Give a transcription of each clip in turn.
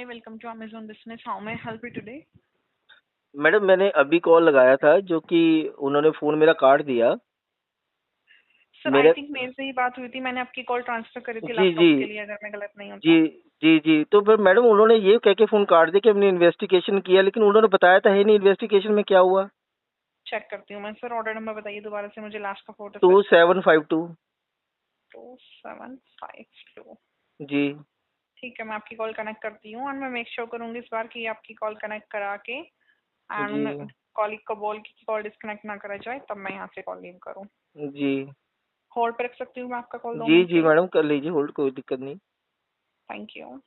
welcome to Amazon Business. How may I help you today? Madam मैंने अभी call लगाया था जो कि उन्होंने फोन मेरा काट दिया। सर आई थिंक मेरे से ही बात हुई थी, मैंने आपकी कॉल ट्रांसफर करी थी जी लैपटॉप के लिए, अगर मैं गलत नहीं हूँ जी जी जी। तो फिर मैडम उन्होंने ये कह के फोन काट दिया कि हमने इन्वेस्टिगेशन किया, लेकिन उन्होंने बताया था है नहीं इन्वेस्टिगेशन में क्या हुआ। चेक करती हूँ मैं। सर ऑर्डर नंबर बताइए दोबारा से मुझे, लास्ट का 4 2752। 2752। जी ठीक है, मैं आपकी कॉल कनेक्ट करती हूँ और मैं मेक श्योर करूंगी इस बार कि आपकी कॉल कनेक्ट करा के जी एंड कॉलिग को बोल की कॉल डिस्कनेक्ट ना करा जाए, तब मैं यहाँ से कॉल लीव करूँ। जी होल्ड पे रख सकती हूँ मैं आपका कॉल 2 जी मिनट के जी लिए? मैडम कर लीजिए होल्ड, कोई दिक्कत नहीं। Thank you.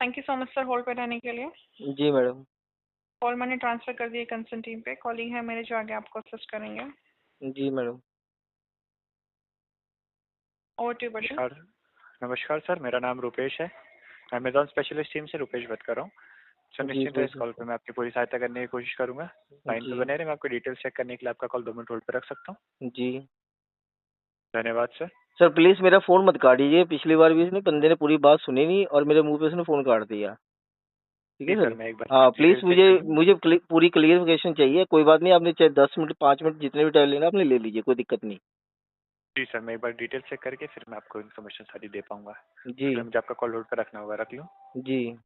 Thank you so much sir hold पे रहने के लिए। जी मैडम। कॉल मैंने ट्रांसफर कर दी है कंसर्न टीम पे, कॉलिंग है मेरे जो आगे आपको असिस्ट करेंगे। जी मैडम। Over to button. नमस्कार। नमस्कार सर, मेरा नाम रुपेश है। अमेजॉन स्पेशलिस्ट टीम से रुपेश बात कर रहा हूँ सर। जी निश्चिंत है, इस कॉल पे मैं आपकी पूरी सहायता करने की कोशिश करूंगा। लाइन पे जी बने रहे, मैं आपको डिटेल्स चेक करने के लिए आपका कॉल 2 मिनट होल्ड पे रख सकता हूँ। जी। धन्यवाद सर। सर प्लीज मेरा फोन मत काटिए, पिछली बार भी इसने बंदे ने पूरी बात सुनी नहीं और मेरे मुंह पे उसने फोन काट दिया। ठीक है जी सर। सर, मैं एक बार हाँ प्लीज डिटेल चेक मुझे कर लूँ। मुझे पूरी क्लियरिफिकेशन चाहिए। कोई बात नहीं, आपने चाहे 10 मिनट 5 मिनट जितने भी टाइम लेना आपने ले लीजिए, कोई दिक्कत नहीं। जी सर, मैं एक बार डिटेल चेक करके फिर मैं आपको इन्फॉर्मेशन सारी दे पाऊंगा। जी इसलिए मुझे आपका कॉल होल्ड पे रखना होगा, रख लूँ? जी।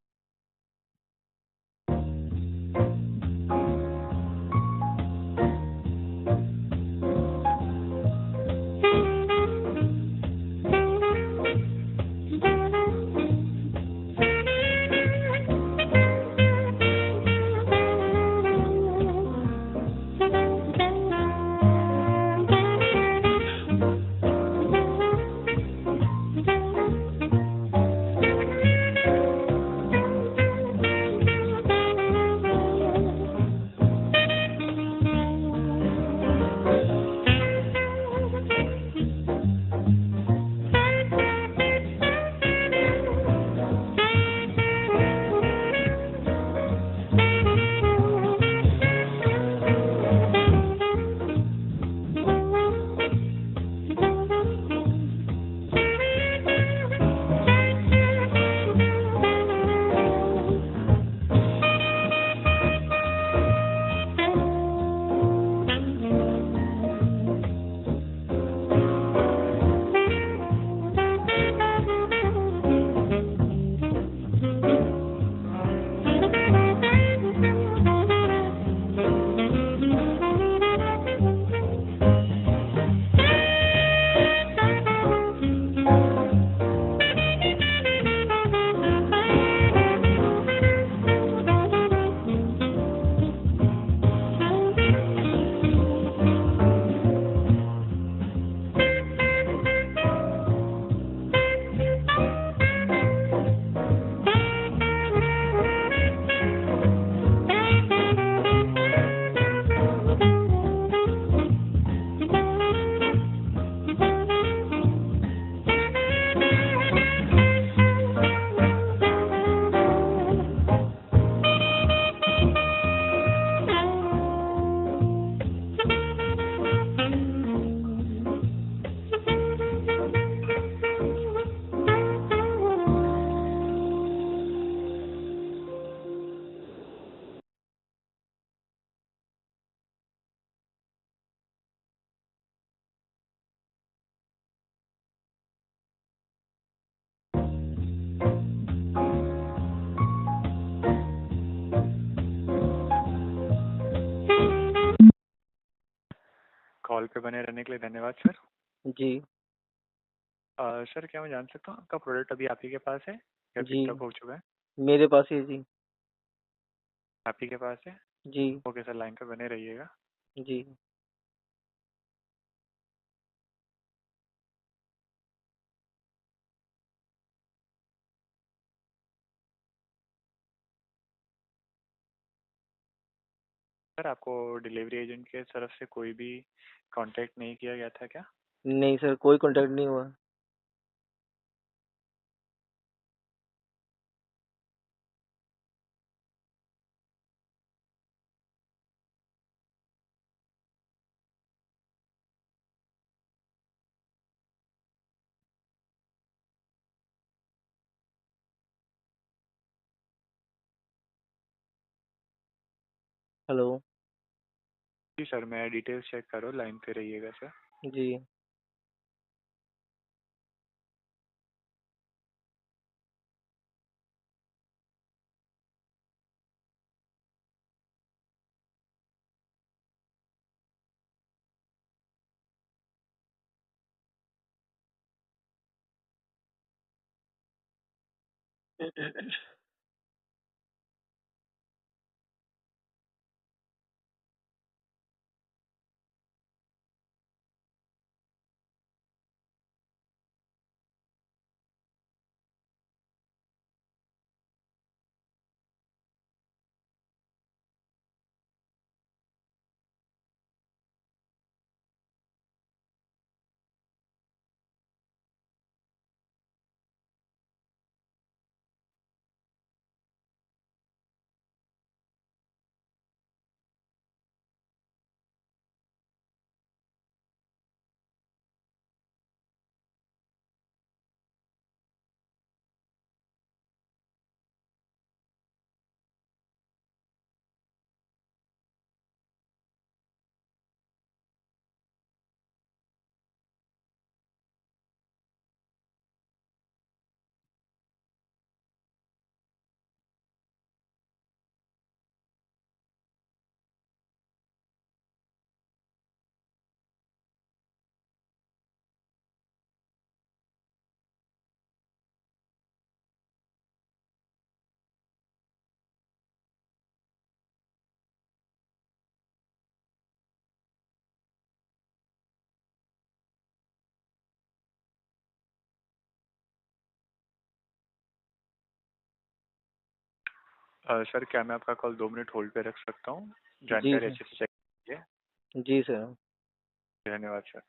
कॉल पे बने रहने के लिए धन्यवाद सर। जी सर क्या मैं जान सकता हूँ आपका प्रोडक्ट अभी आप ही के पास है या जी पिकअप हो चुका है? मेरे पास ही है जी। आप ही के पास है? जी ओके सर, लाइन पे बने रहिएगा। जी सर आपको डिलीवरी एजेंट के तरफ से कोई भी कांटेक्ट नहीं किया गया था क्या? नहीं सर, कोई कांटेक्ट नहीं हुआ। हेलो। जी सर, मैं डिटेल्स चेक करो, लाइन पे रहिएगा सर। जी सर क्या मैं आपका कॉल 2 मिनट होल्ड पे रख सकता हूँ? जी जानकारी सर। अच्छे से चेक कीजिए। जी सर। धन्यवाद सर।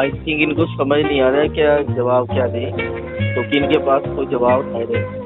आई थिंक इनको समझ नहीं आ रहा है क्या जवाब क्या दें, क्योंकि इनके पास कोई जवाब है नहीं।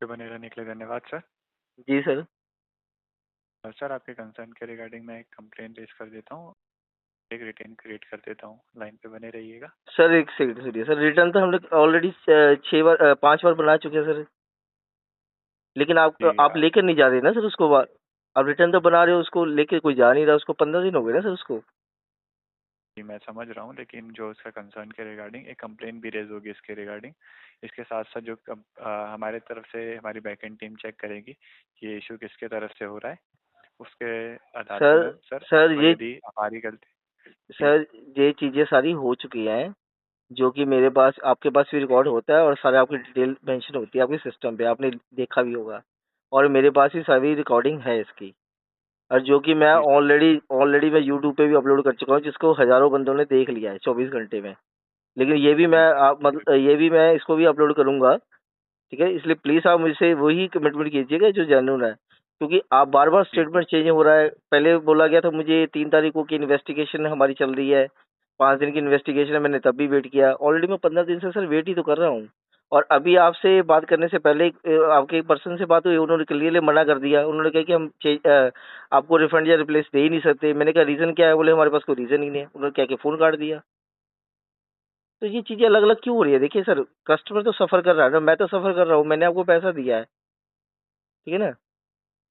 बने रहने के लिए धन्यवाद सर। जी सर। सर आपके कंसर्न के रिगार्डिंग मैं एक कंप्लेंट रेज कर देता हूँ, एक रिटर्न क्रिएट कर देता हूँ, लाइन पे बने रहिएगा। सर एक सेकंड सुनिए सर, रिटर्न तो हम लोग ऑलरेडी 5 बार बना चुके हैं सर, लेकिन आप लेकर नहीं जा रहे ना सर उसको बार। आप रिटर्न तो बना रहे हो, उसको लेके कोई जा नहीं रहा, उसको 15 दिन हो गए ना सर उसको। जी मैं समझ रहा हूँ, लेकिन जो उसका कंसर्न के रिगार्डिंग एक कंप्लेंट भी रेज होगी इसके रिगार्डिंग। इसके साथ साथ जो हमारे तरफ से हमारी बैकएंड टीम चेक करेगी कि ये इशू किसके तरफ से हो रहा है, उसके आधार पर सर ये यदि हमारी गलती। सर ये चीजें सारी हो चुकी हैं, जो कि मेरे पास आपके पास भी रिकॉर्ड होता है और सारे आपकी डिटेल मेंशन होती है आपके सिस्टम पे, आपने देखा भी होगा। और मेरे पास भी सभी रिकॉर्डिंग है इसकी, और जो कि मैं जी सर। ऑलरेडी मैं यूट्यूब पे भी अपलोड कर चुका हूँ, जिसको हजारों बंदों ने देख लिया है 24 घंटे में। लेकिन ये भी मैं जी सर। मतलब ये भी मैं इसको भी अपलोड करूंगा, ठीक है। इसलिए प्लीज आप मुझसे वही कमिटमेंट कीजिएगा जो जेन्युइन है, क्योंकि आप बार बार जी सर। स्टेटमेंट चेंज हो रहा है। पहले बोला गया था मुझे 3 तारीख को की इन्वेस्टिगेशन हमारी चल रही है, 5 दिन की इन्वेस्टिगेशन है, मैंने तब भी वेट किया। ऑलरेडी मैं 15 दिन से सर वेट ही तो कर रहा हूँ। और अभी आपसे बात करने से पहले आपके एक पर्सन से बात हुई, उन्होंने क्लियरली मना कर दिया। उन्होंने कहा कि हम आपको रिफंड या रिप्लेस दे ही नहीं सकते। मैंने कहा रीजन क्या है? बोले हमारे पास कोई रीजन ही नहीं है। उन्होंने क्या कि फोन काट दिया। तो ये चीजें अलग अलग क्यों हो रही है? देखिए सर, कस्टमर तो सफर कर रहा है ना, मैं तो सफर कर रहा हूँ, मैंने आपको पैसा दिया है, ठीक है ना।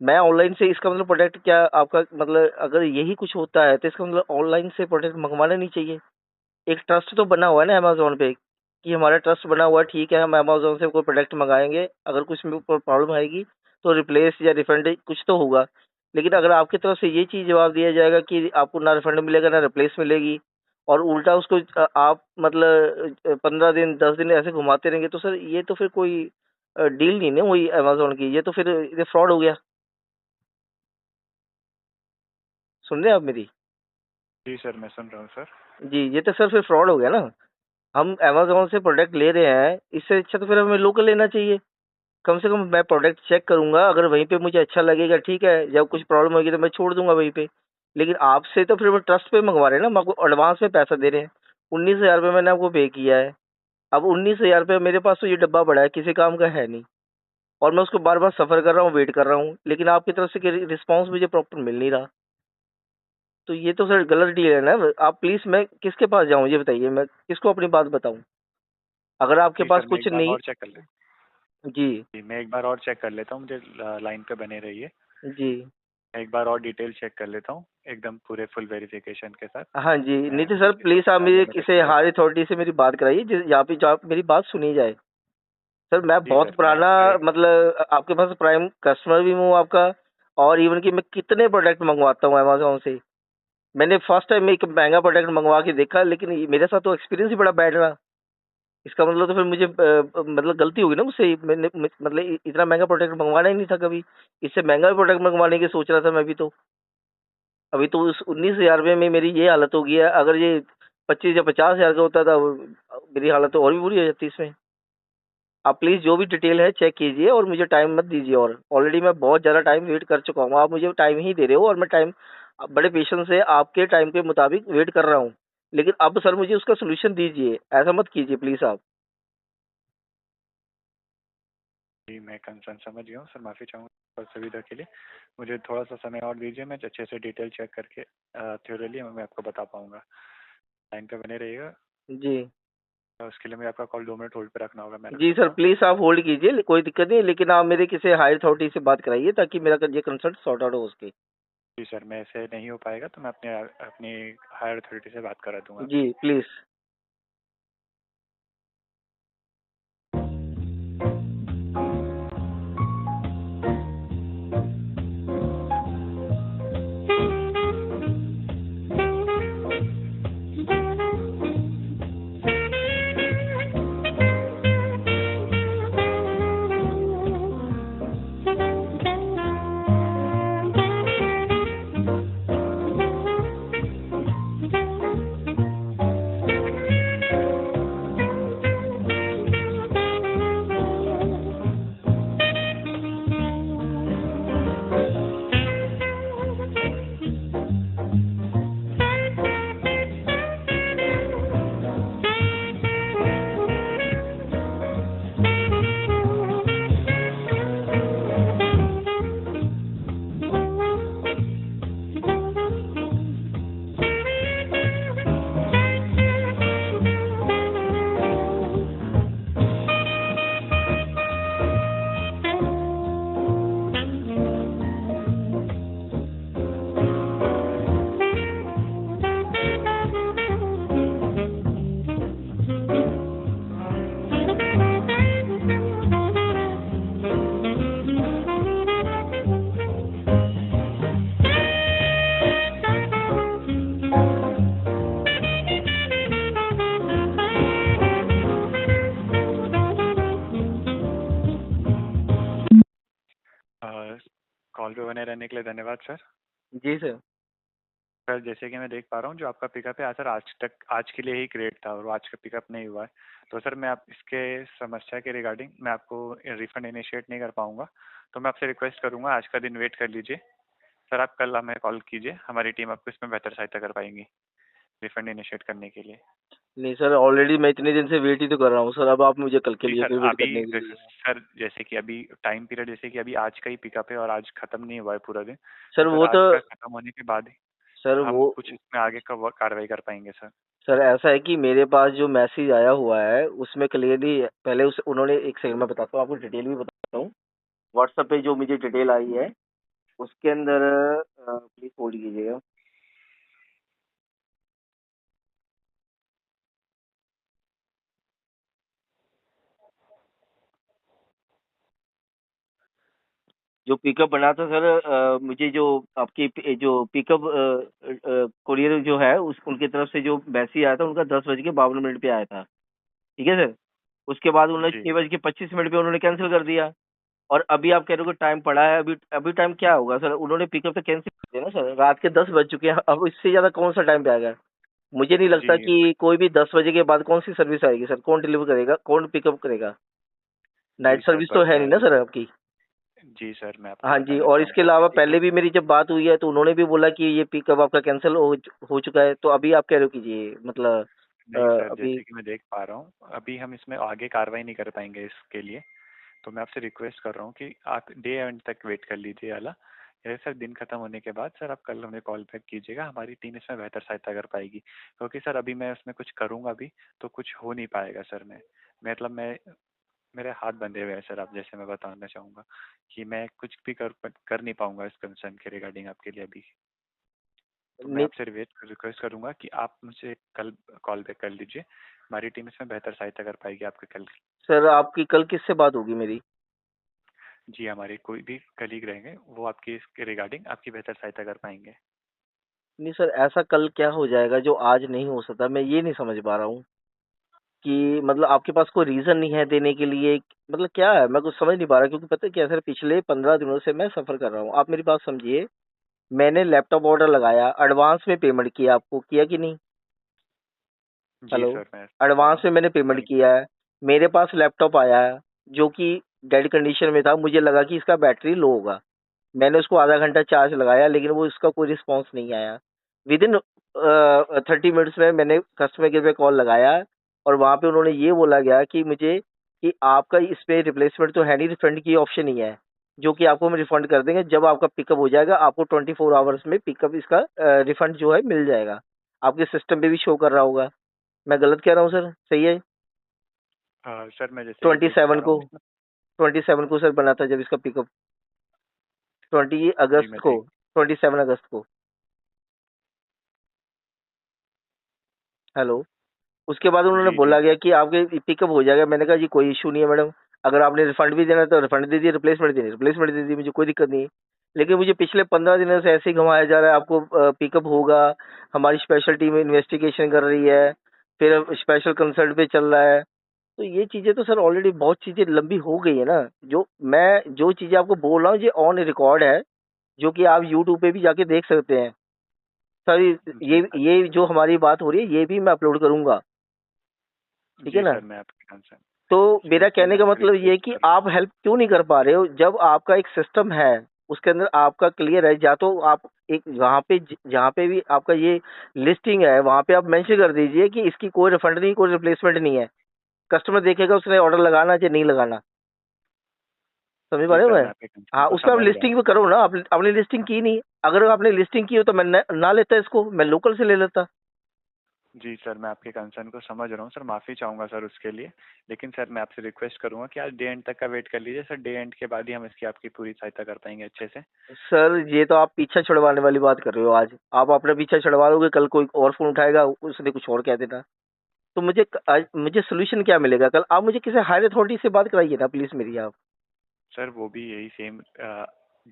मैं ऑनलाइन से, इसका मतलब प्रोडक्ट क्या आपका मतलब, अगर यही कुछ होता है तो इसका मतलब ऑनलाइन से प्रोडक्ट मंगवाना नहीं चाहिए। एक ट्रस्ट तो बना हुआ है ना अमेजोन पे, कि हमारा ट्रस्ट बना हुआ है, ठीक है हम अमेजोन से कोई प्रोडक्ट मंगाएंगे, अगर कुछ में प्रॉब्लम आएगी तो रिप्लेस या रिफंड कुछ तो होगा। लेकिन अगर आपकी तरफ से ये चीज जवाब दिया जाएगा कि आपको ना रिफंड मिलेगा ना रिप्लेस मिलेगी, और उल्टा उसको आप मतलब 15 दिन 10 दिन ऐसे घुमाते रहेंगे, तो सर ये तो फिर कोई डील नहीं ना हुई अमेजोन की, ये तो फिर ये फ्रॉड हो गया। सुन रहे हैं आप मेरी? जी सर, मैं सुन रहा हूँ सर। जी, ये तो सर फिर फ्रॉड हो गया ना। हम अमेज़न से प्रोडक्ट ले रहे हैं, इससे अच्छा तो फिर हमें लोकल लेना चाहिए। कम से कम मैं प्रोडक्ट चेक करूँगा, अगर वहीं पे मुझे अच्छा लगेगा ठीक है, जब कुछ प्रॉब्लम होगी तो मैं छोड़ दूँगा वहीं पे। लेकिन आपसे तो फिर वो ट्रस्ट पे मंगवा रहे हैं ना, हम आपको एडवांस में पैसा दे रहे हैं। 19,000 रुपये मैंने आपको पे किया है। अब 19,000 रुपये मेरे पास तो ये डब्बा पड़ा है, किसी काम का है नहीं, और मैं उसको बार-बार सफ़र कर रहा हूँ, वेट कर रहा हूँ, लेकिन आपकी तरफ से कोई रिस्पॉन्स मुझे प्रॉपर मिल नहीं रहा। तो ये तो सर गलत डील है ना। आप प्लीज़, मैं किसके पास जाऊँ ये बताइए, मैं किसको अपनी बात बताऊँ? अगर आपके जी पास सर, मैं कुछ एक बार नहीं। और चेक कर ले। जी, जी, मैं एक बार और चेक कर लेता हूँ, मुझे लाइन पे बने रहिए। जी। मैं एक बार और डिटेल चेक कर लेता हूँ, एकदम पूरे फुल वेरिफिकेशन के साथ। हाँ जी, मैं नहीं तो सर किसी प्लीज़ आप मेरे लिमिटेड किसी से। हायर अथॉरिटी से मेरी बात कराइए, जिस जहाँ पे जहाँ पे मेरी बात सुनी जाए। सर मैं जी बहुत सर, मैं पुराना, आपका मतलब आपके पास प्राइम कस्टमर भी हूँ आपका, और इवन कि मैं कितने प्रोडक्ट मंगवाता हूँ अमेज़न से। मैंने फर्स्ट टाइम एक महंगा प्रोडक्ट मंगवा के देखा, लेकिन मेरे साथ तो एक्सपीरियंस ही बड़ा बैड रहा। इसका मतलब तो फिर मुझे मतलब गलती होगी ना मुझसे। मैंने मतलब इतना महंगा प्रोडक्ट मंगवाना ही नहीं था कभी। इससे महंगा प्रोडक्ट मंगवाने की सोच रहा था मैं भी तो। अभी तो उस 19,000 रुपये में मेरी ये हालत हो गई है। अगर ये 25 या 50,000 का होता था, मेरी हालत तो और भी बुरी हो जाती इसमें। आप प्लीज़ जो भी डिटेल है चेक कीजिए और मुझे टाइम मत दीजिए। और ऑलरेडी मैं बहुत ज़्यादा टाइम वेट कर चुका हूँ, आप मुझे टाइम ही दे रहे हो, और मैं टाइम बड़े पेशेंस से आपके टाइम के मुताबिक वेट कर रहा हूँ। लेकिन अब सर मुझे उसका सोल्यूशन दीजिए, ऐसा मत कीजिए प्लीज़ आप। जी, मैं कंसर्न समझ गया हूँ सर, माफ़ी चाहूँगा सुविधा के लिए। मुझे थोड़ा सा समय और दीजिए, मैं अच्छे से डिटेल चेक करके थ्योरली मैं आपको बता पाऊँगा। लाइन पे बने रहिएगा। जी। उसके लिए मैं आपका कॉल 2 मिनट होल्ड पे रखना होगा, मैं रख जी सकता सर हूँ? प्लीज़ आप होल्ड कीजिए, कोई दिक्कत नहीं है, लेकिन आप मेरे किसी हायर अथॉरिटी से बात कराइए ताकि मेरा ये कंसर्न सॉर्ट आउट हो उसके। जी सर, मैं ऐसे नहीं हो पाएगा तो मैं अपने अपनी हायर अथॉरिटी से बात करा दूँगा जी आपकी। प्लीज़। कॉल पे बने रहने के लिए धन्यवाद सर। जी सर। सर जैसे कि मैं देख पा रहा हूँ जो आपका पिकअप है सर आज के लिए ही क्रिएट था और वो आज का पिकअप नहीं हुआ है। तो सर मैं आप इसके समस्या के रिगार्डिंग मैं आपको रिफंड इनिशिएट नहीं कर पाऊंगा। तो मैं आपसे रिक्वेस्ट करूंगा आज का दिन वेट कर लीजिए सर। आप कल हमें कॉल कीजिए, हमारी टीम आपको इसमें बेहतर सहायता कर पाएंगी रिफंड इनिशिएट करने के लिए। नहीं सर, ऑलरेडी मैं इतने दिन से वेट ही तो कर रहा हूँ सर, अब आप मुझे कल के जी लिए सर, फिर वेट अभी करने के लिए। सर जैसे कि अभी टाइम पीरियड जैसे कि अभी आज का ही पिकअप है और आज खत्म नहीं हुआ है पूरा दिन। तो सर सर वो तो आज का खत्म होने के बाद ही सर हम वो कुछ इसमें आगे का कार्रवाई कर पाएंगे सर। सर ऐसा है कि मेरे पास जो मैसेज आया हुआ है उसमें क्लियरली पहले उस उन्होंने, एक सेकंड में बताता हूँ आपको, डिटेल भी बताता हूँ। व्हाट्सएप पे जो मुझे डिटेल आई है उसके अंदर, प्लीज होल्ड कीजिएगा। जो पिकअप बना था सर, मुझे जो आपकी जो पिकअप कुरियर जो है उस उनकी तरफ से जो मैसेज आया था उनका 10:52 पे आया था। ठीक है सर। उसके बाद उन्होंने जी 6:25 पे उन्होंने कैंसिल कर दिया। और अभी आप कह रहे हो कि टाइम पड़ा है, अभी अभी टाइम क्या होगा सर? उन्होंने पिकअप तो कैंसिल कर दिया ना सर, रात के 10 बज चुके हैं, अब इससे ज्यादा कौन सा टाइम पे आएगा? मुझे नहीं लगता जी कि कोई भी 10 बजे के बाद कौन सी सर्विस आएगी सर, कौन डिलीवर करेगा, कौन पिकअप करेगा? जी नाइट सर, सर्विस तो पर है नहीं ना सर आपकी। जी सर मैं आपको हाँ जी, बताना और इसके चाहूँगा अलावा जैसे पहले कि भी मेरी जब बात हुई है तो उन्होंने भी बोला कि ये पिकअप आपका कैंसिल हो चुका है, तो अभी आप कह रहे हो कि ये मतलब नहीं सर, अभी। जैसे कि मैं देख पा रहा हूँ अभी हम इसमें आगे कार्रवाई नहीं कर पाएंगे इसके लिए। तो मैं आपसे रिक्वेस्ट कर रहा हूँ कि आप डे एंड तक वेट कर लीजिए आला। या सर दिन खत्म होने के बाद सर आप कल हमें कॉल बैक कीजिएगा, हमारी टीम इसमें बेहतर सहायता कर पाएगी। क्योंकि सर अभी मैं उसमें कुछ करूँगा भी तो कुछ हो नहीं पाएगा सर। मैं मतलब मैं मेरे हाथ बंधे हुए हैं सर। आप जैसे मैं बताना चाहूँगा कि मैं कुछ भी कर नहीं पाऊंगा इस कंसर्न के रिगार्डिंग आपके लिए अभी। तो मैं नहीं आपसे रिक्वेस्ट करूंगा कि आप मुझे कल कॉल बैक कर लीजिए, हमारी टीम इसमें बेहतर सहायता कर पाएगी आपके कल। सर, आपकी कल किससे बात होगी मेरी? जी हमारे कोई भी कलीग रहेंगे वो आपकी इसके रिगार्डिंग आपकी बेहतर सहायता कर पाएंगे। नहीं सर, ऐसा कल क्या हो जाएगा जो आज नहीं हो सकता? मैं ये नहीं समझ पा रहा हूँ कि मतलब आपके पास कोई रीजन नहीं है देने के लिए, मतलब क्या है, मैं कुछ समझ नहीं पा रहा। क्योंकि पता है क्या सर, पिछले 15 दिनों से मैं सफर कर रहा हूँ। आप मेरी बात समझिए। मैंने लैपटॉप ऑर्डर लगाया, एडवांस में पेमेंट किया, आपको किया कि नहीं? जी हेलो। सर मैं समझ रहा एडवांस हूँ। में मैंने पेमेंट वही किया है। मेरे पास लैपटॉप आया है जो कि डेड कंडीशन में था, मुझे लगा कि इसका बैटरी लो होगा। मैंने उसको आधा घंटा चार्ज लगाया लेकिन वो इसका कोई रिस्पॉन्स नहीं आया। विद इन 30 मिनट्स में मैंने कस्टमर केयर पे कॉल लगाया और वहाँ पे उन्होंने ये बोला गया कि मुझे कि आपका इस पे रिप्लेसमेंट तो है नहीं, रिफंड की ऑप्शन ही है, जो कि आपको हम रिफंड कर देंगे जब आपका पिकअप हो जाएगा। आपको 24 आवर्स में पिकअप इसका रिफंड जो है मिल जाएगा। आपके सिस्टम पे भी शो कर रहा होगा। मैं गलत कह रहा हूँ सर? सही है? सर मैं जैसे कि ट्वेंटी देख पा सेवन रहा को हूँ इसमें। 27 को सर बना था जब इसका पिकअप, 20 जी अगस्त मैं को, देख 27 अगस्त को। हेलो। उसके बाद उन्होंने जी जी बोला गया कि आपके पिकअप हो जाएगा। मैंने कहा जी कोई इशू नहीं है मैडम, अगर आपने रिफंड भी देना है तो रिफंड दे दिए, रिप्लेसमेंट देनी रिप्लेसमेंट दे दी, मुझे कोई दिक्कत नहीं है। लेकिन मुझे पिछले 15 दिनों से ऐसे ही घुमाया जा रहा है, आपको पिकअप होगा, हमारी स्पेशल टीम इन्वेस्टिगेशन कर रही है, फिर स्पेशल कंसल्ट पे चल रहा है। तो ये चीजें तो सर ऑलरेडी बहुत चीजें लंबी हो गई है ना। जो चीजें आपको बोल रहा हूँ ये ऑन रिकॉर्ड है, जो कि आप यूट्यूब पे भी जाके देख सकते हैं सर। जी सर। ये जो हमारी बात हो रही है ये भी मैं अपलोड करूंगा। ठीक है जी ना? सर मैं आपके कंसर्न तो जी मेरा इसलिए कहने मैं का आपसे मतलब ये है रिक्वेस्ट कि कर आप हेल्प क्यों नहीं कर पा रहे हो जब आपका एक सिस्टम है, उसके अंदर आपका क्लियर है। या तो आप एक वहाँ पे जहाँ पे भी आपका ये लिस्टिंग है वहाँ पे आप मेंशन कर दीजिए कि इसकी कोई रिफंड नहीं, कोई रिप्लेसमेंट नहीं है। कस्टमर देखेगा उसने ऑर्डर लगाना या नहीं लगाना। समझ पा जी रहे हो सर मैं? मैं आपके कंसर्न हाँ, को उस पर आप समझ रहा हूँ। लिस्टिंग भी करो ना। आपने लिस्टिंग की नहीं। अगर आपने लिस्टिंग की हो तो मैं ना लेता इसको, मैं लोकल से ले लेता। जी सर मैं आपके कंसर्न को समझ रहा हूँ सर, माफ़ी चाहूँगा सर उसके लिए। लेकिन सर मैं आपसे रिक्वेस्ट करूँगा कि आज डे एंड तक का वेट कर लीजिए सर। डे एंड के बाद ही हम इसकी आपकी पूरी सहायता कर पाएंगे अच्छे से। सर ये तो आप पीछा छुड़वाने वाली बात कर रहे हो। आज आप अपना पीछा छुड़वा लोगे, कल कोई और फोन उठाएगा उसने कुछ और कह देना। तो आज मुझे सोल्यूशन क्या मिलेगा? कल आप मुझे किसी हायर अथॉरिटी से बात कराइए ना प्लीज मेरी आप। सर वो भी यही सेम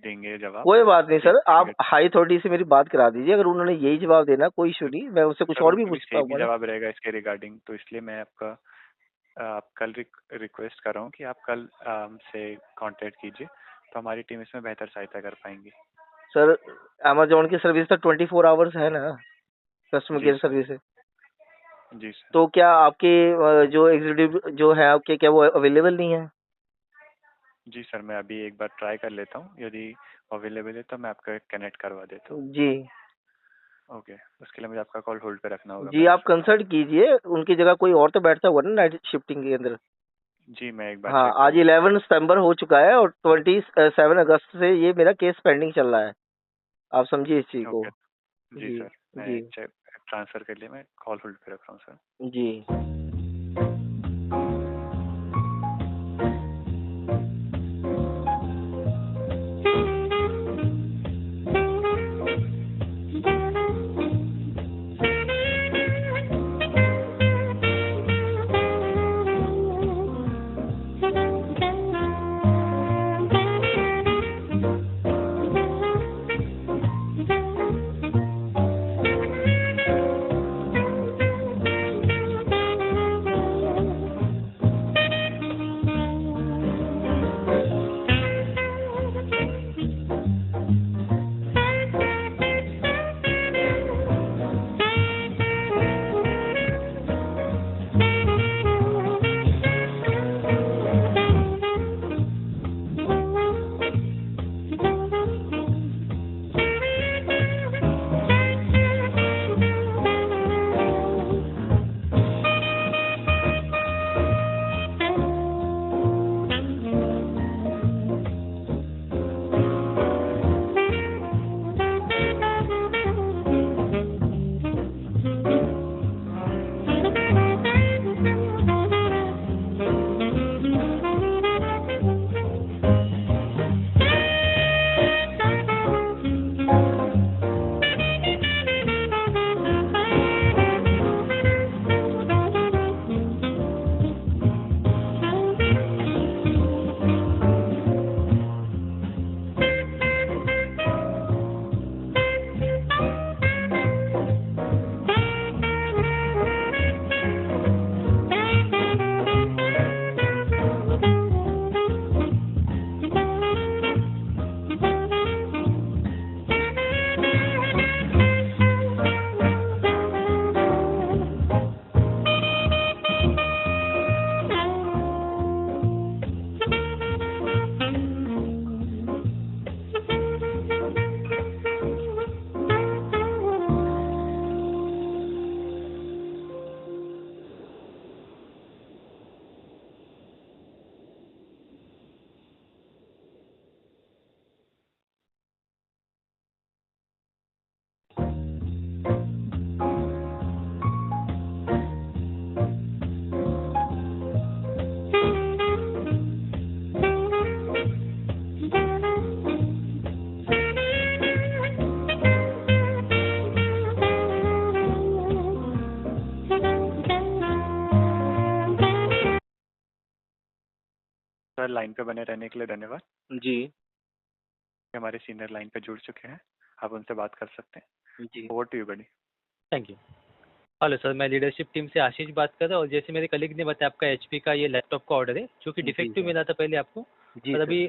देंगे जवाब। कोई बात नहीं सेम सर, आप करेंगे। हाई अथॉरिटी से मेरी बात करा दीजिए। अगर उन्होंने यही जवाब देना कोई इशू नहीं, मैं उससे कुछ सर और भी उनका भी पूछ सेम ही पाऊंगा ना। जवाब रहेगा इसके रिगार्डिंग। तो इसलिए मैं आपका आप कल रिक्वेस्ट कर रहा हूँ कि आप कल से कांटेक्ट कीजिए, तो हमारी टीम इसमें बेहतर सहायता कर पाएंगी। सर अमेजोन की सर्विस तो 24 आवर्स है ना, कस्टमर जी केयर सर। सर्विस है। जी सर। तो क्या आपके जो एग्जीक्यूटिव जो है आपके, क्या वो अवेलेबल नहीं है? जी सर, मैं अभी एक बार ट्राई कर लेता हूँ, यदि अवेलेबल है तो मैं आपका कनेक्ट करवा देता हूँ। जी ओके, उसके लिए मुझे आपका कॉल होल्ड पे रखना होगा। जी, मैं आप कंसल्ट कीजिए, उनकी जगह कोई और तो बैठता होगा ना नाइट शिफ्टिंग के अंदर। जी, मैं एक बार हाँ, चेक आज कर लेता 11 सितंबर हो चुका है और 27 अगस्त से ये मेरा केस पेंडिंग चल रहा है, आप समझिए इस चीज़ हूँ। को। ओके। जी जी सर, मैं जी एक चेक ट्रांसफ़र के लिए मैं कॉल होल्ड पे रख रहा हूँ सर। जी। सर, लाइन पे बने रहने के लिए धन्यवाद। जी हमारे सीनियर लाइन पे जुड़ चुके हैं, आप उनसे बात कर सकते हैं। जी। Over to you buddy. Thank you. Hello sir, मैं लीडरशिप टीम से आशीष बात कर रहा हूँ और जैसे मेरे कलीग ने बताया आपका एचपी का ये लैपटॉप का ऑर्डर है जो कि जी डिफेक्टिव सर। मिला था पहले आपको, जी और सर। अभी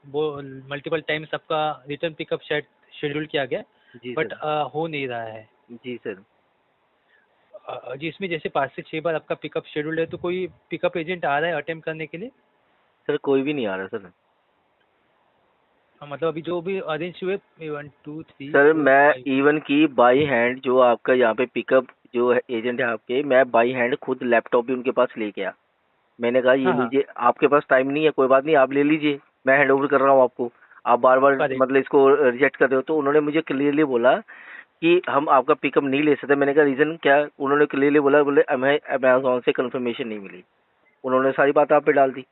वो मल्टीपल टाइम्स आपका रिटर्न पिकअप शेड्यूल किया गया, जी बट सर। हो नहीं रहा है। जी सर। जी, इसमें जैसे 5 से 6 बार आपका पिकअप शेड्यूल है, तो कोई पिकअप एजेंट आ रहा है अटेम्प्ट करने के लिए? सर कोई भी नहीं आ रहा सर। मतलब अभी जो भी अरेंज हुए 1 2 3 सर 4 मैं 5। इवन की बाई हैंड जो आपका यहाँ पे पिकअप जो है एजेंट है आपके, मैं बाई हैंड खुद लैपटॉप भी उनके पास ले गया। मैंने कहा ये हाँ हाँ, लीजिए, आपके पास टाइम नहीं है कोई बात नहीं, आप ले लीजिए, मैं हैंड ओवर कर रहा हूँ आपको, आप बार बार करेक्ट। मतलब इसको रिजेक्ट कर रहे हो। तो उन्होंने मुझे क्लियरली बोला कि हम आपका पिकअप नहीं ले सकते। मैंने कहा रीज़न क्या? उन्होंने क्लियरली बोला, बोले हमें अमेजोन से कंफर्मेशन नहीं मिली। उन्होंने सारी बात आप पे डाल दी।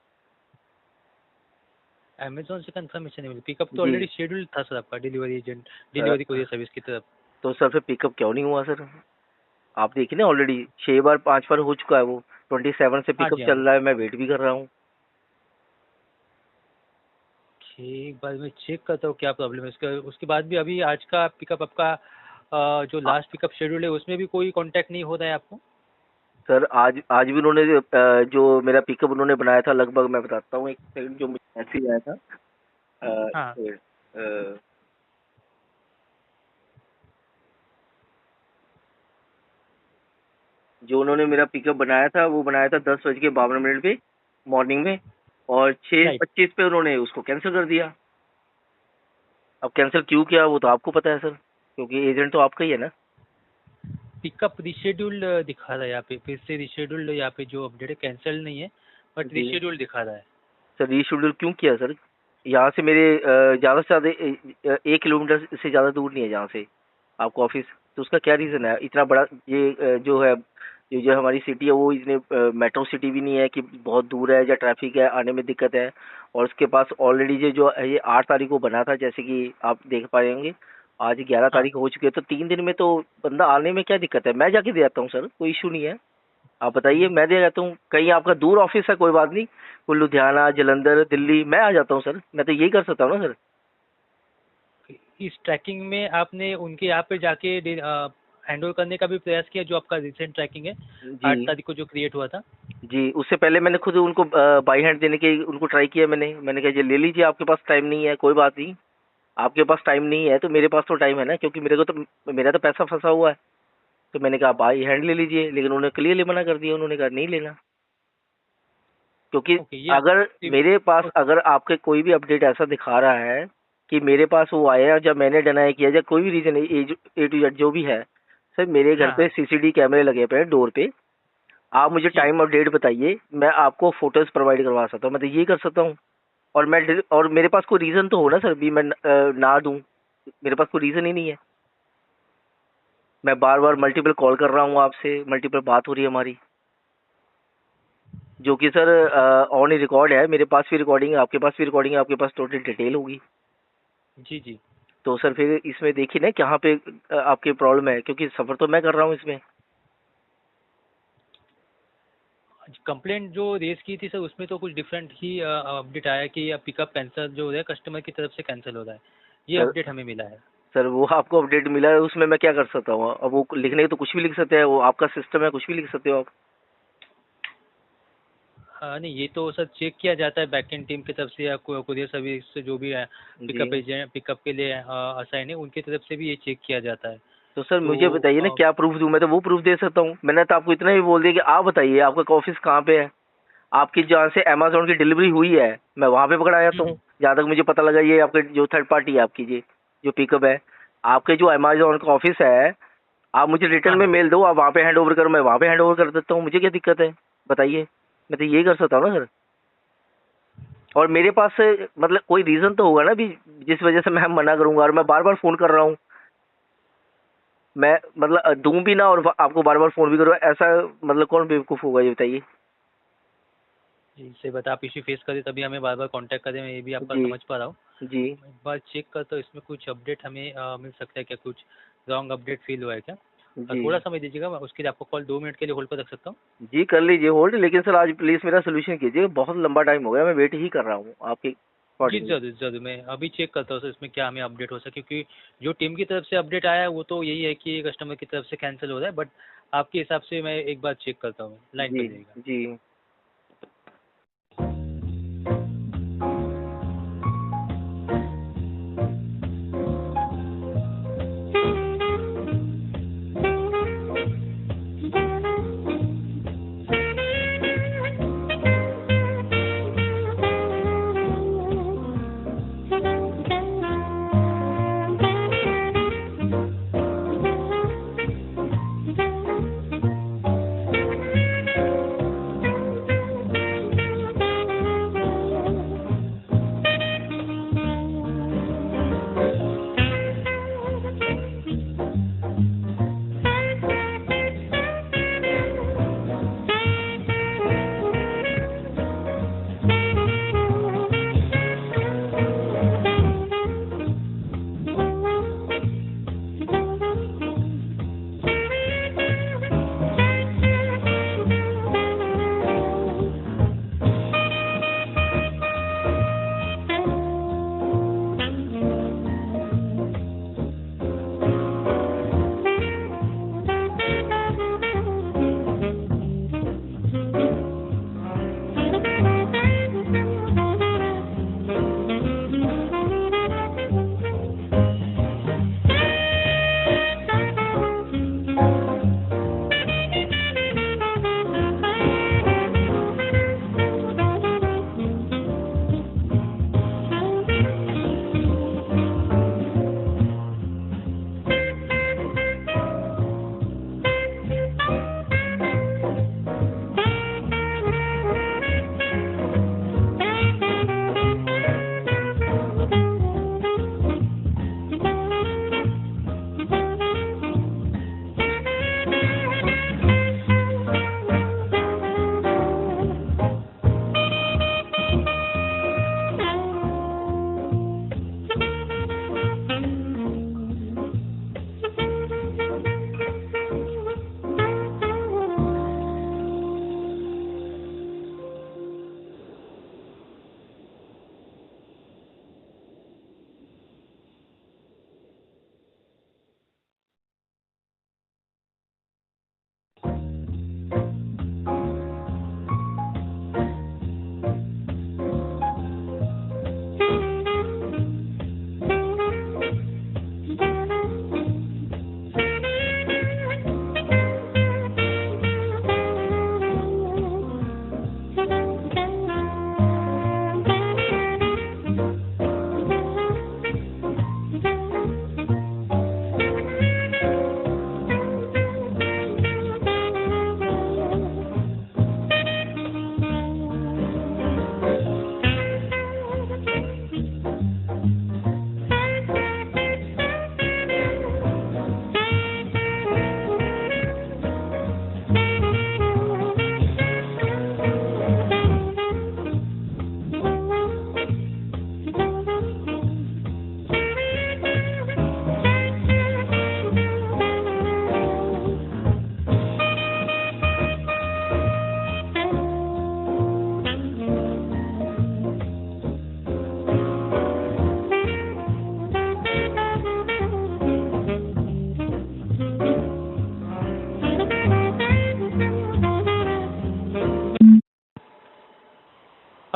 अमेजोन से कंफर्मेशन नहीं मिली, पिकअप तो जी ऑलरेडी शेड्यूल था सर आपका delivery agent, sir. Delivery courier service की तरफ। तो सर फिर पिकअप क्यों नहीं हुआ सर? आप देखिए ना, ऑलरेडी 6 बार 5 बार हो चुका है, वो 27 से हाँ पिकअप जी, हाँ चल जी। रहा है, मैं वेट भी कर रहा हूँ। एक बार मैं चेक करता हूँ क्या प्रॉब्लम है उसका। उसके बाद भी अभी आज का पिकअप आपका जो लास्ट पिकअप शेड्यूल है उसमें भी कोई कांटेक्ट नहीं हो रहा है आपको? सर आज भी उन्होंने जो मेरा पिकअप उन्होंने बनाया था, लगभग मैं बताता हूँ एक सेकंड, जो मुझे मैसेज आया था हाँ अ, जो उन्होंने मेरा पिकअप बनाया था वो बनाया था 10:52 पे मॉर्निंग में, और राइट। 6:25 पे उन्होंने उसको कैंसिल कर दिया। अब कैंसिल क्यों किया वो तो आपको पता है सर, क्योंकि एजेंट तो आपका ही है ना। पिकअप रिशेड्यूल्ड दिखा रहा है यहाँ पे, फिर से रिशेड्यूल्ड यहाँ पे जो अपडेट है कैंसिल नहीं है बट जी रिशेड्यूल्ड दिखा रहा है। सर, रीशेड्यूल क्यों किया सर? यहाँ से मेरे ज़्यादा से ज़्यादा 1 किलोमीटर से ज़्यादा दूर नहीं है जहाँ से आपका ऑफिस, तो उसका क्या रीज़न है? इतना बड़ा ये जो है, ये जो हमारी सिटी है वो इतने मेट्रो सिटी भी नहीं है कि बहुत दूर है या ट्रैफिक है आने में दिक्कत है। और उसके पास ऑलरेडी जो है ये 8 तारीख को बना था, जैसे कि आप देख पाएंगे आज 11 हाँ तारीख हो चुकी है, तो 3 दिन में तो बंदा आने में क्या दिक्कत है? मैं जाके दे आता हूँ सर, कोई इशू नहीं है। आप बताइए, मैं दे जाता हूँ। कहीं आपका दूर ऑफिस है कोई बात नहीं, कोई लुधियाना जलंधर दिल्ली, मैं आ जाता हूँ सर, मैं तो यही कर सकता हूँ ना सर। इस ट्रैकिंग में आपने उनके यहाँ पे जाके हैंड ओवर करने का भी प्रयास किया जो आपका रिसेंट ट्रैकिंग है 8 जी तारीख को जो क्रिएट हुआ था? जी, उससे पहले मैंने खुद उनको बाई हैंड देने के उनको ट्राई किया। मैंने कहा ये ले लीजिए, आपके पास टाइम नहीं है कोई बात नहीं, आपके पास टाइम नहीं है तो मेरे पास तो टाइम है ना, क्योंकि मेरा तो पैसा फंसा हुआ है। तो मैंने कहा बाई हैंड ले लीजिए, लेकिन उन्होंने क्लियरली मना कर दिया, उन्होंने कहा नहीं लेना। क्योंकि ओके, ये अगर मेरे पास, अगर आपके कोई भी अपडेट ऐसा दिखा रहा है कि मेरे पास वो आया जब मैंने डिनाई किया, या कोई भी रीजन ए टू जेड जो भी है सर, मेरे घर हाँ पे हाँ सीसीटीवी कैमरे लगे पे हैं डोर पे। आप मुझे जी टाइम और डेट बताइए, मैं आपको फोटोज प्रोवाइड करवा सकता हूँ, मैं तो ये कर सकता हूँ। और मेरे पास कोई रीजन तो हो ना सर भी मैं ना दूं, मेरे पास कोई रीजन ही नहीं है। मैं बार बार मल्टीपल कॉल कर रहा हूँ आपसे, मल्टीपल बात हो रही है हमारी, जो कि सर ऑन ही रिकॉर्ड है, मेरे पास भी रिकॉर्डिंग है, आपके पास भी रिकॉर्डिंग है, आपके पास टोटल डिटेल होगी। जी जी। तो सर फिर इसमें देखिए ना कहाँ पे आपकी प्रॉब्लम है, क्योंकि सफर तो मैं कर रहा हूँ इसमें। कंप्लेंट जो रेज की थी सर उसमें तो कुछ डिफरेंट ही अपडेट आया कि पिकअप कैंसिल जो है कस्टमर की तरफ से कैंसिल हो रहा है, ये सर अपडेट हमें मिला है। सर वो आपको अपडेट मिला है, उसमें मैं क्या कर सकता हूँ? अब वो लिखने तो कुछ भी लिख सकते हैं, वो आपका सिस्टम है, कुछ भी लिख सकते हो आप। नहीं, ये तो सर चेक किया जाता है बैकएंड टीम की तरफ से या कुरियर सर्विस से जो भी है जी, पिकअप एजेंट पिकअप के लिए असाइन है उनकी तरफ से भी ये चेक किया जाता है। तो सर मुझे तो बताइए ना क्या प्रूफ दूं? मैं तो वो प्रूफ दे सकता हूँ, मैंने तो आपको इतना ही बोल दिया कि आप बताइए आपका ऑफिस कहाँ पे है। आपकी जहाँ से अमेजोन की डिलीवरी हुई है मैं वहाँ पे पकड़ा जाता हूँ, जहाँ तक मुझे पता लगा। ये आपके जो थर्ड पार्टी है आपकी, ये जो पिकअप है, आपके जो अमेजोन का ऑफिस है, आप मुझे रिटर्न हाँ में हाँ मेल दो, आप वहाँ पे हैंड ओवर करो, मैं वहाँ पे हैंड ओवर कर देता हूँ, मुझे क्या दिक्कत है? बताइए, मैं तो यही कर सकता हूँ ना सर। और मेरे पास से मतलब कोई रीज़न तो होगा ना भी, जिस वजह से मैं मना करूँगा। और मैं बार बार फ़ोन कर रहा हूँ, मैं मतलब दूँ भी ना और आपको बार बार फ़ोन भी करूँ, ऐसा मतलब कौन बेवकूफ़ होगा ये बताइए? जी, सही बात है, आप इश्यू फेस करें तभी हमें बार बार कांटेक्ट करें, मैं ये भी आपका जी समझ पा रहा हूँ। जी मैं एक बार चेक करता हूँ इसमें कुछ अपडेट हमें मिल सकता है क्या, कुछ रॉन्ग अपडेट फील हुआ है क्या? जी थोड़ा समय दीजिएगा, मैं उसके लिए आपको कॉल 2 मिनट के लिए होल्ड पर रख सकता हूँ? जी, कर लीजिए होल्ड, लेकिन सर आज प्लीज़ मेरा सोल्यूशन कीजिए, बहुत लंबा टाइम हो गया, मैं वेट ही कर रहा हूँ आपके जी अकॉर्डिंगली। ज़रूर ज़रूर, मैं अभी चेक करता हूँ सर इसमें क्या हमें अपडेट हो सके, क्योंकि जो टीम की तरफ से अपडेट आया है वो तो यही है कि कस्टमर की तरफ से कैंसिल हो रहा है, बट आपके हिसाब से मैं एक बार चेक करता हूँ, लाइन पर जी रहिएगा। जी।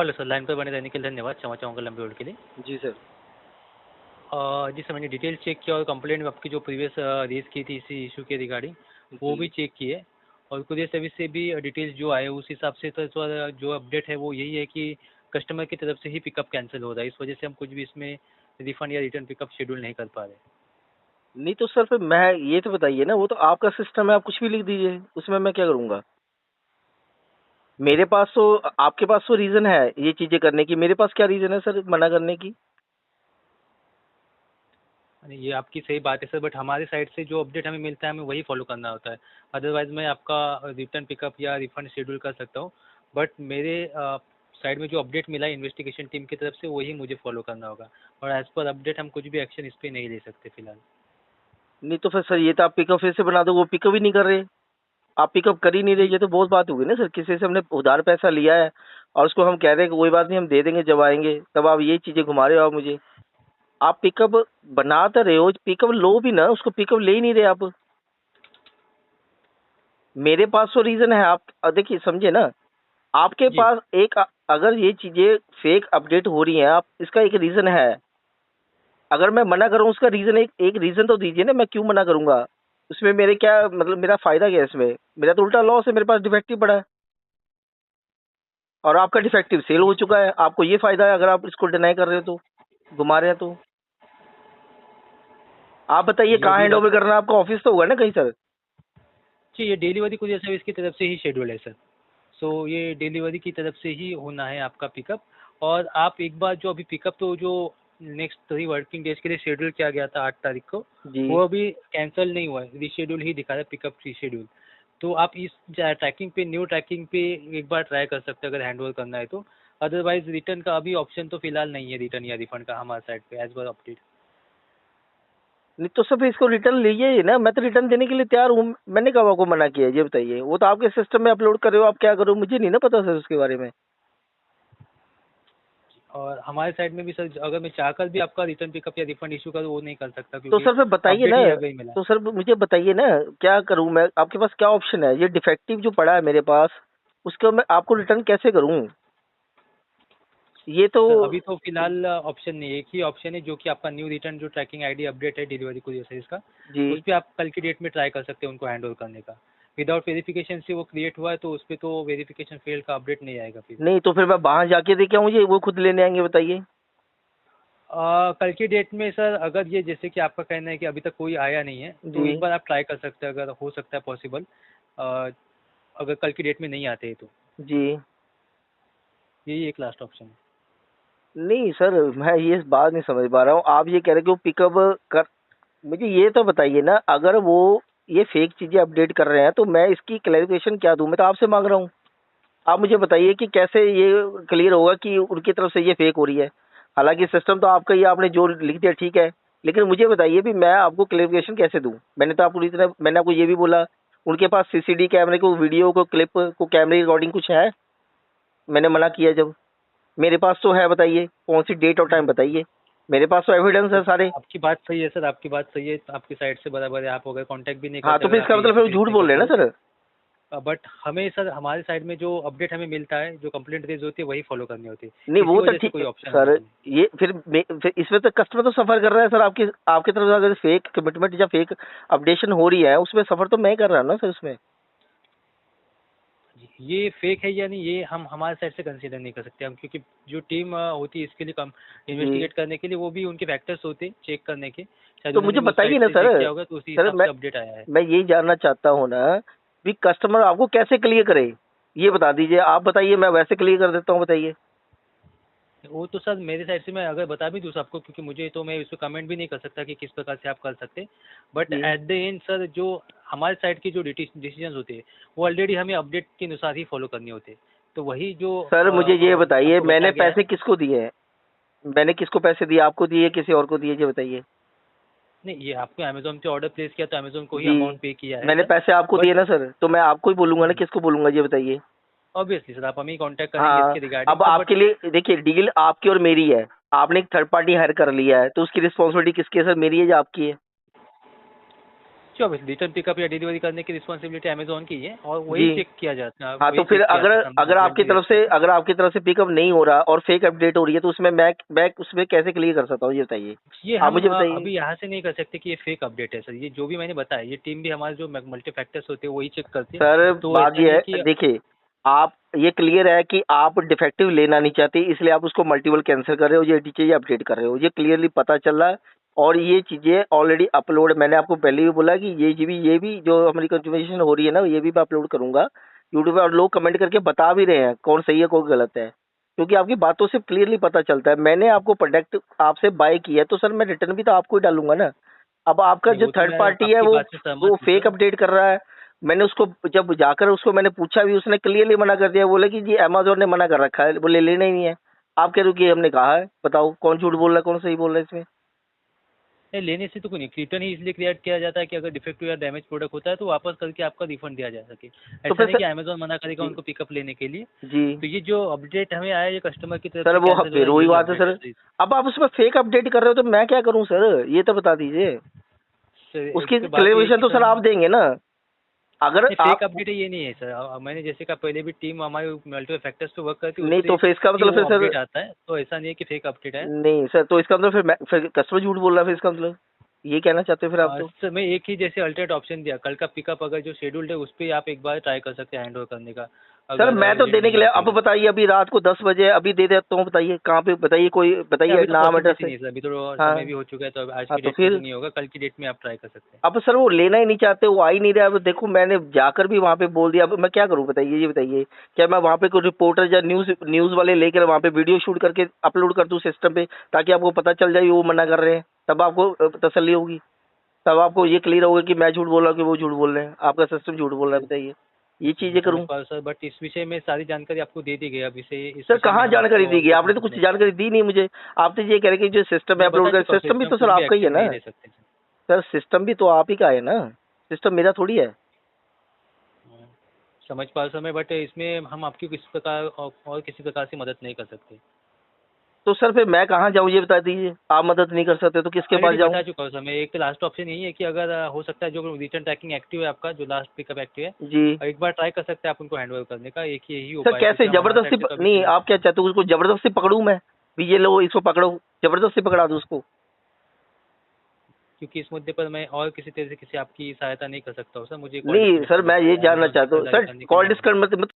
हेलो सर, लाइन पर बने रहने के लिए धन्यवाद। क्षमा चाहूँगा लंबे होल्ड के लिए। जी सर। जी सर, मैंने डिटेल चेक किया और कंप्लेंट में आपकी जो प्रीवियस रेज की थी इसी इशू के रिगार्डिंग वो जी। भी चेक किए और कुरियर सर्विस से भी डिटेल्स जो आए उस हिसाब से तो सर जो अपडेट है वो यही है कि कस्टमर की तरफ से ही पिकअप कैंसिल हो रहा है, इस वजह से हम कुछ भी इसमें रिफंड या रिटर्न पिकअप शेड्यूल नहीं कर पा रहे। नहीं तो सर फिर मैं ये तो बताइए ना, वो तो आपका सिस्टम है, आप कुछ भी लिख दीजिए, उसमें मैं क्या करूँगा? मेरे पास तो आपके पास तो रीज़न है ये चीज़ें करने की, मेरे पास क्या रीज़न है सर मना करने की? नहीं, ये आपकी सही बात है सर, बट हमारे साइड से जो अपडेट हमें मिलता है हमें वही फॉलो करना होता है। अदरवाइज मैं आपका रिटर्न पिकअप या रिफंड शेड्यूल कर सकता हूँ, बट मेरे साइड में जो अपडेट मिला है इन्वेस्टिगेशन टीम की तरफ से वही मुझे फॉलो करना होगा और एज पर अपडेट हम कुछ भी एक्शन इस पर नहीं ले सकते फिलहाल। नहीं तो फिर सर ये तो आप पिकअप फिर से बना दो, वो पिकअप ही नहीं कर रहे, आप पिकअप कर ही नहीं रहे, ये तो बहुत बात होगी ना सर। किसी से हमने उधार पैसा लिया है और उसको हम कह रहे हैं कि कोई बात नहीं हम दे देंगे जब आएंगे, तब आप ये चीज़ें घुमा रहे हो आप मुझे। आप पिकअप बना तो रहे हो, पिकअप लो भी ना, उसको पिकअप ले ही नहीं रहे आप। मेरे पास तो रीज़न है, आप देखिए समझे ना, आपके जी पास एक अगर ये चीज़ें फेक अपडेट हो रही हैं, आप इसका एक रीज़न है। अगर मैं मना करूँ उसका रीज़न एक रीज़न तो दीजिए ना, मैं क्यों मना करूँगा? उसमें मेरे क्या मतलब, मेरा फ़ायदा क्या है इसमें? मेरा तो उल्टा लॉस है, मेरे पास डिफेक्टिव पड़ा है और आपका डिफेक्टिव सेल हो चुका है। आपको ये फ़ायदा है अगर आप इसको डिनाई कर रहे हो तो, घुमा रहे हैं तो। आप बताइए ये कहाँ भी हैंड बात ओवर करना है आपका? ऑफिस तो होगा ना कहीं सर? जी, ये डिलीवरी कुरियर सर्विस की तरफ से ही शेड्यूल है सर। सो ये डिलीवरी की तरफ से ही होना है आपका पिकअप। और आप एक बार जो अभी पिकअप तो जो नेक्स्ट 3 वर्किंग डेज के लिए शेड्यूल किया गया था 8 तारीख को, जी। वो अभी कैंसिल नहीं हुआ है, रीशेड्यूल ही दिखा रहा है, पिकअप रीशेड्यूल। तो आप इस ट्रैकिंग पे न्यू ट्रैकिंग पे एक बार ट्राई कर सकते हैं अगर हैंड ओवर करना है तो। अदरवाइज रिटर्न का अभी ऑप्शन तो फिलहाल नहीं है, रिटर्न या रिफंड का हमारे साइड पे एज पर अपडेट। नहीं तो सर इसको रिटर्न लीजिए ही ना, मैं तो रिटर्न देने के लिए तैयार हूँ। मैंने कब आपको मना किया है ये बताइए? वो तो आपके सिस्टम में अपलोड कर रहे हो, आप क्या करो मुझे नहीं ना पता सर उसके बारे में। और हमारे साइड में भी सर अगर मैं चाहकर भी आपका रिटर्न पिकअप या रिफंड इशू करूँ वो नहीं कर सकता तो क्योंकि सर फिर बताइए अपडेट ना, ही अभी मिला है। तो सर मुझे बताइए ना क्या करूँ मैं? आपके पास क्या ऑप्शन है? ये डिफेक्टिव जो पड़ा है मेरे पास, उसको मैं आपको रिटर्न कैसे करूँ? ये तो सर अभी तो फिलहाल ऑप्शन नहीं है, एक ही ऑप्शन है जो कि आपका न्यू रिटर्न जो ट्रैकिंग आईडी अपडेट है डिलीवरी कुरियर सर्विस का, जी। उस पर आप कल की डेट में ट्राई कर सकते हैं उनको हैंड ओवर करने का। विदाउट वेरिफिकेशन से वो क्रिएट हुआ है तो उस पर तो वेरिफिकेशन फेल का अपडेट नहीं आएगा फिर। नहीं तो फिर मैं बाहर जाके दे के आऊँ, ये वो खुद लेने आएंगे बताइए? कल की डेट में सर अगर ये जैसे कि आपका कहना है कि अभी तक कोई आया नहीं है तो जी। एक बार आप ट्राई कर सकते हैं अगर हो सकता है पॉसिबल, अगर कल की डेट में नहीं आते हैं तो। जी। यही एक लास्ट ऑप्शन है। नहीं सर मैं ये बात नहीं समझ पा रहा हूँ, आप ये कह रहे हो कि वो पिकअप कर, मुझे ये तो बताइए ना, अगर वो ये फेक चीजें अपडेट कर रहे हैं तो मैं इसकी क्लैरिफिकेशन क्या दूं? मैं तो आपसे मांग रहा हूँ, आप मुझे बताइए कि कैसे ये क्लियर होगा कि उनकी तरफ से ये फेक हो रही है। हालांकि सिस्टम तो आपका ही, आपने जो लिख दिया ठीक है, लेकिन मुझे बताइए भी मैं आपको क्लैरिफिकेशन कैसे दूं? मैंने तो आपको इतना, मैंने आपको ये भी बोला उनके पास सीसीडी कैमरे को, वीडियो को, क्लिप को, कैमरे रिकॉर्डिंग कुछ है? मैंने मना किया जब, मेरे पास तो है, बताइए कौन सी डेट और टाइम बताइए, मेरे पास तो एविडेंस है सारे। आपकी बात सही है सर, आपकी बात सही है, आपकी साइड से बराबर है। आप अगर कांटेक्ट भी नहीं हाँ करते, तो फिर अगर आप इसका मतलब फिर वो ये झूठ नहीं बोल रहे हैं करते ना सर? हो, बट हमें सर हमारे साइड में जो अपडेट हमें मिलता है, जो कंप्लेंट रेज होती है वही फॉलो करनी होती है। नहीं इसी वो तो वजह से ठीक कोई ऑप्शन सर, नहीं है। ये फिर इसमें तो कस्टमर तो सफर कर रहा है सर, आपकी आपकी तरफ से अगर फेक कमिटमेंट या फेक अपडेशन हो रही है उसमें सफर तो मैं कर रहा हूँ ना सर उसमें। ये फेक है या नहीं ये हम हमारे साइड से कंसीडर नहीं कर सकते हम, क्योंकि जो टीम होती है इसके लिए कम जी। इन्वेस्टिगेट करने के लिए, वो भी उनके फैक्टर्स होते हैं चेक करने के, शायद तो उन्होंने मुझे भी उस बताइए साइड ना से सर, चेक किया होगा तो उसी सर हिसाब से अपडेट आया है। मैं यही जानना चाहता हूँ ना भी कस्टमर आपको कैसे क्लियर करे, ये बता दीजिए। आप बताइए, मैं वैसे क्लियर कर देता हूँ, बताइए। वो तो सर मेरे साइड से मैं अगर बता भी दूँ सबको, क्योंकि मुझे तो मैं इस पर कमेंट भी नहीं कर सकता कि किस प्रकार से आप कर सकते, बट जी एट द एंड सर जो हमारे साइड की जो डिसीजंस होते हैं वो ऑलरेडी हमें अपडेट के अनुसार ही फॉलो करने होते हैं। तो वही जो सर मुझे ये बताइए, आपको मैंने बताया गया पैसे है। किसको दिए हैं? मैंने किसको पैसे दिए? आपको दिए, किसी और को दिए, ये बताइए। नहीं, ये आपको अमेजोन पे ऑर्डर प्लेस किया तो अमेजोन को ही जी अमाउंट पे किया है मैंने सर। पैसे आपको दिए बट ना सर, तो मैं आपको ही बोलूंगा ना, किसको बोलूंगा ये बताइए? ऑब्वियसली सर आप हमें कांटेक्ट करेंगे हाँ, इसके रिगार्डिंग अब सर, बट आपके लिए देखिए, डील आपकी और मेरी है, आपने एक थर्ड पार्टी हायर कर लिया है तो उसकी रिस्पॉन्सिबिलिटी किसकी है सर, मेरी है या आपकी है? जी ऑब्वियसली रिटर्न पिकअप या डिलीवरी करने की रिस्पॉन्सिबिलिटी अमेजोन की है और वही जी। चेक किया जाता है। हाँ, तो वही फिर चेक किया अगर जाता है, हम अगर कंप्लेंट आपकी भी तरफ भेजते से हैं। अगर आपकी तरफ से पिकअप नहीं हो रहा और फेक अपडेट हो रही है तो उसमें मैं उसमें कैसे क्लियर कर सकता हूँ, ये बताइए। ये आप हम मुझे बताइए। अभी यहाँ से नहीं कर सकते कि ये फेक अपडेट है सर। ये जो भी मैंने बताया, ये टीम भी हमारे जो मल्टी फैक्टर्स होते हैं वही चेक करती है। सर तो बात ऐसा ये नहीं है, कि देखिए आप ये क्लियर है कि आप डिफेक्टिव लेना नहीं चाहते, इसलिए आप उसको मल्टीपल कैंसिल कर रहे हो, ये चीजें अपडेट कर रहे हो, ये क्लियरली पता चल रहा है। और ये चीजें ऑलरेडी अपलोड, मैंने आपको पहले भी बोला कि ये भी जो हमारी कंफर्मेशन हो रही है ना, ये भी मैं अपलोड करूंगा यूट्यूब पे, और लोग कमेंट करके बता भी रहे हैं कौन सही है कौन गलत है, क्योंकि आपकी बातों से क्लियरली पता चलता है। मैंने आपको प्रोडक्ट आपसे बाय किया है तो सर मैं रिटर्न भी तो आपको ही डालूंगा ना। अब आपका नहीं, जो वो तो थर्ड मैं पार्टी है आपकी वो बात से सहमत हूँ फेक सर। अपडेट कर रहा है। मैंने उसको जब जाकर उसको मैंने पूछा भी, उसने क्लियरली मना कर दिया, बोले कि जी अमेजोन ने मना कर रखा है, बोले लेना ही नहीं है। आप कह रहे हो कि हमने कहा है, बताओ कौन झूठ बोल रहा है कौन सही बोल रहा है इसमें। नहीं, लेने से तो कोई नहीं, रिटर्न ही इसलिए क्रिएट किया जाता है कि अगर डिफेक्टिव या डैमेज प्रोडक्ट होता है तो वापस करके आपका रिफंड दिया जा सके। तो ऐसा फिर नहीं कि सर अमेजोन मना करेगा जी उनको पिकअप लेने के लिए। जी तो ये जो अपडेट हमें आया ये कस्टमर की तरफ सर से वो कैंसिल हो फिर रहा है, वही यही बात है अपडेट है सर। सर। अब आप उसमें फेक अपडेट कर रहे हो तो मैं क्या करूं सर, ये तो बता दीजिए। सर उसकी इस पे बात ये है क्लेरिफिकेशन कि तो सर सर आप देंगे ना। अगर नहीं, फेक आप अपडेट है ये नहीं है सर। मैंने जैसे कहा पहले भी टीम हमारी मल्टीपल फैक्टर्स पे वर्क करती है, नहीं उससे तो फिर इसका ही मतलब वो फिर सर अपडेट आता है। तो ऐसा नहीं है कि फेक अपडेट है। नहीं सर, तो इसका मतलब फिर कस्टमर झूठ बोल रहा है, फिर इसका मतलब ये कहना चाहते हो फिर आप तो। सर मैं एक ही जैसे अल्टरनेट ऑप्शन दिया, कल का पिकअप अगर जो शेड्यूल्ड है उस पर आप एक बार ट्राई कर सकते हैं हैंड ओवर करने का, सर अगर मैं तो लेट देने नहीं के लिए, होती अब है। बताइए अभी रात को 10 बजे अभी दे देता हूँ, बताइए कहाँ पे, बताइए कोई, नहीं, बताइए अभी तो नाम एड्रेस पॉसिबिलिटी है। नहीं है सर। अभी तो हाँ समय भी हो चुका है, तो अब आज हाँ, की तो डेट में तो फिर नहीं होगा, कल की डेट में आप ट्राई कर सकते हैं। अब सर वो लेना ही नहीं चाहते, वो आ ही नहीं रहा। अब देखो मैंने जाकर भी वहाँ पे बोल दिया, अब मैं क्या करूँ बताइए, ये बताइए। क्या मैं वहाँ पे कोई रिपोर्टर या न्यूज़ वाले लेकर वहाँ पे वीडियो शूट करके अपलोड कर दूँ सिस्टम पे, ताकि आपको पता चल जाए वो मना कर रहे हैं, तब आपको तसल्ली होगी, तब आपको ये क्लियर होगा कि मैं झूठ बोल रहा हूँ कि वो झूठ बोल रहे हैं, आपका सिस्टम झूठ बोल रहा है। बताइए ये चीज़ें समझ करूँ। पा रहा हूं सर, बट इस विषय में सारी जानकारी आपको दे दी गई। अब इस सर विषय में कहाँ हम जानकारी आपको दी गई, कुछ आपने नहीं तो कुछ नहीं जानकारी सकते। दी नहीं मुझे। आप तो ये कह रहे हैं कि जो सिस्टम में मैं अपलोड बता कर, चुका हूँ, सिस्टम भी सिस्टम तो सर कुछ भी आपका ही है एक्टिव ना। नहीं दे सकते सर। सर सिस्टम भी तो आप ही का है ना, सिस्टम मेरा थोड़ी है। समझ पा रहा हूं सर मैं, बट इसमें हम आपकी किसी प्रकार और किसी प्रकार से मदद नहीं कर सकते। तो सर फिर मैं कहाँ जाऊँ ये बता दीजिए, आप मदद नहीं कर सकते तो किसके पास ऑलरेडी जाऊँ। बता चुका हूँ सर मैं। एक तो लास्ट ऑप्शन यही है कि अगर हो सकता है जो रिटर्न ट्रैकिंग एक्टिव है आपका, जो लास्ट पिकअप एक्टिव है, जी एक बार ट्राई कर सकते हैं आप उनको हैंडओवर करने का। एक यही सर उपाय है, कैसे क्योंकि हम हमारे साइड जबरदस्ती से तो अभी नहीं, कोई आप क्या चाहते हो उसको जबरदस्ती पकड़ूं मैं भी, ये लो इसको पकड़ो, जबरदस्ती पकड़ा दूं उसको। क्योंकि इस मुद्दे पर मैं और किसी तरह से किसी आपकी सहायता नहीं कर सकता हूँ सर। मुझे कॉल नहीं डिस्कनेक्ट सर करना मैं ये पड़ेगा, जानना अमेजोन से चाहता हूँ खरीदारी सर, करने के कॉल मामले में। डिस्कनेक्ट मत